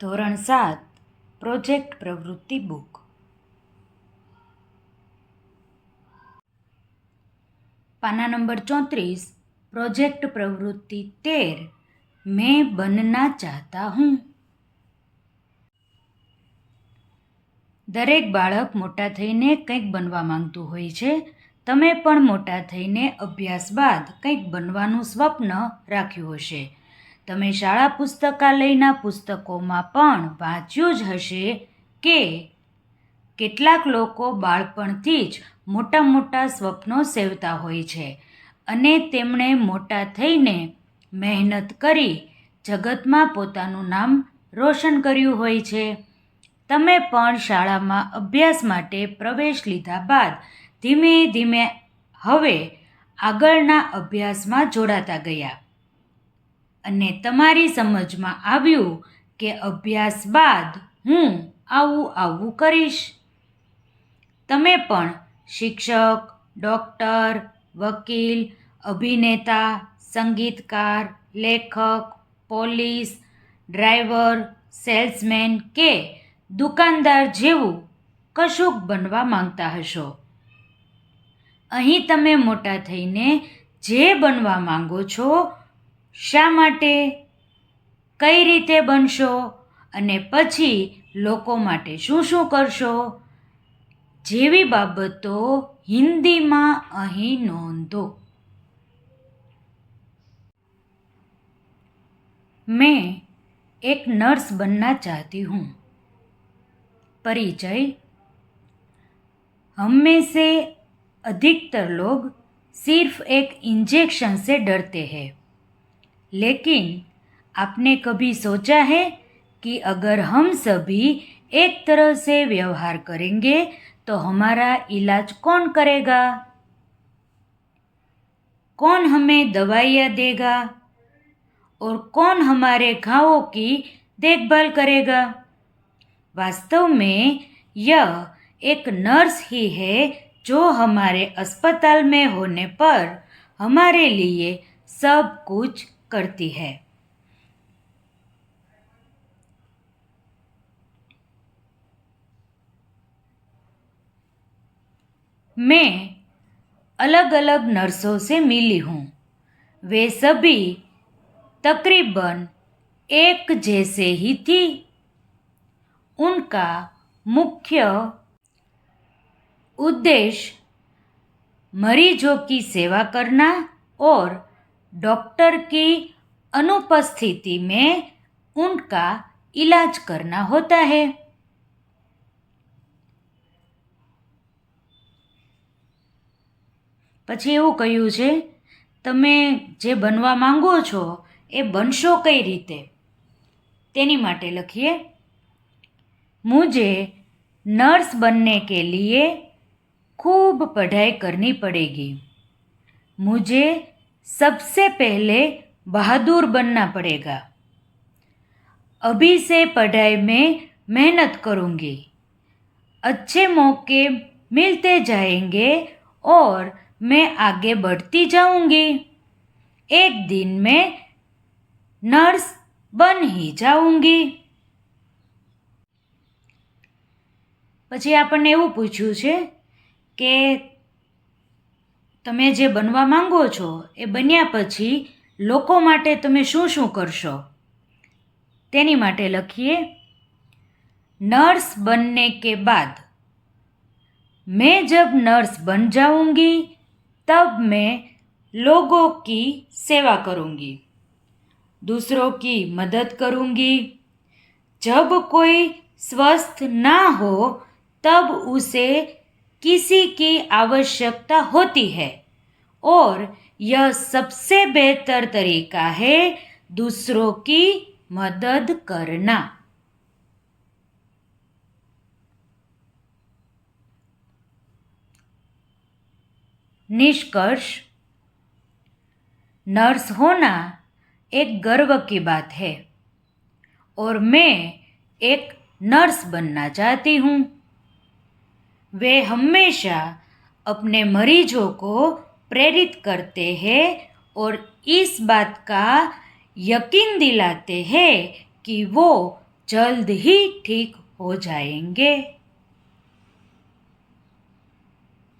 ધોરણ 7 પ્રોજેક્ટ પ્રવૃત્તિ બુક. પાના નંબર 34 પ્રોજેક્ટ પ્રવૃત્તિ 13 મેં બનના ચાહતા હું. દરેક બાળક મોટા થઈને કંઈક બનવા માંગતું હોય છે. તમે પણ મોટા થઈને અભ્યાસ બાદ કંઈક બનવાનું સ્વપ્ન રાખ્યું હશે. તમે શાળા પુસ્તકાલયના પુસ્તકોમાં પણ વાંચ્યું જ હશે કે કેટલાક લોકો બાળપણથી જ મોટા મોટા સ્વપ્નો સેવતા હોય છે અને તેમણે મોટા થઈને મહેનત કરી જગતમાં પોતાનું નામ રોશન કર્યું હોય છે. તમે પણ શાળામાં અભ્યાસ માટે પ્રવેશ લીધા બાદ ધીમે ધીમે હવે આગળના અભ્યાસમાં જોડાતા ગયા અને તમારી સમજમાં આવ્યું કે અભ્યાસ બાદ હું આવું કરીશ. તમે પણ શિક્ષક, ડૉક્ટર, વકીલ, અભિનેતા, સંગીતકાર, લેખક, પોલીસ, ડ્રાઈવર, સેલ્સમેન કે દુકાનદાર જેવું કશુંક બનવા માંગતા હશો. અહીં તમે મોટા થઈને જે બનવા માંગો છો, શા માટે, કઈ રીતે બનશો અને પછી લોકો માટે શું શું કરશો જેવી બાબતો હિન્દીમાં અહીં નોંધો. मैं एक नर्स बनना चाहती हूँ. परिचय. हम में से अधिकतर लोग सिर्फ एक इंजेक्शन से डरते हैं, लेकिन आपने कभी सोचा है कि अगर हम सभी एक तरह से व्यवहार करेंगे तो हमारा इलाज कौन करेगा? कौन हमें दवाइयाँ देगा और कौन हमारे घावों की देखभाल करेगा? वास्तव में यह एक नर्स ही है जो हमारे अस्पताल में होने पर हमारे लिए सब कुछ करती है. मैं अलग अलग नर्सों से मिली हूँ. वे सभी तकरीबन एक जैसे ही थी. उनका मुख्य उद्देश्य मरीजों की सेवा करना और डॉक्टर की अनुपस्थिति में उनका इलाज करना होता है. પછી એવું કહ્યું છે, તમે જે બનવા માંગો છો એ બનશો કઈ રીતે તેની માટે લખીએ. मुझे नर्स बनने के लिए खूब पढ़ाई करनी पड़ेगी. मुझे सबसे पहले बहादुर बनना पड़ेगा. अभी से पढ़ाई में मेहनत करूँगी. अच्छे मौके मिलते जाएंगे और मैं आगे बढ़ती जाऊँगी. एक दिन मैं नर्स बन ही जाऊँगी. પછી આપણને એવું પૂછ્યું છે કે તમે જે બનવા માંગો છો એ બન્યા પછી લોકો માટે તમે શું શું કરશો તેની માટે લખીએ. नर्स बनने के बाद मैं जब नर्स बन जाऊंगी तब मैं लोगों की सेवा करूंगी, दूसरों की मदद करूंगी. जब कोई स्वस्थ ना हो तब उसे किसी की आवश्यकता होती है और यह सबसे बेहतर तरीका है दूसरों की मदद करना. निष्कर्ष. नर्स होना एक गर्व की बात है और मैं एक नर्स बनना चाहती हूँ. वे हमेशा अपने मरीजों को प्रेरित करते हैं और इस बात का यकीन दिलाते हैं कि वो जल्द ही ठीक हो जाएंगे।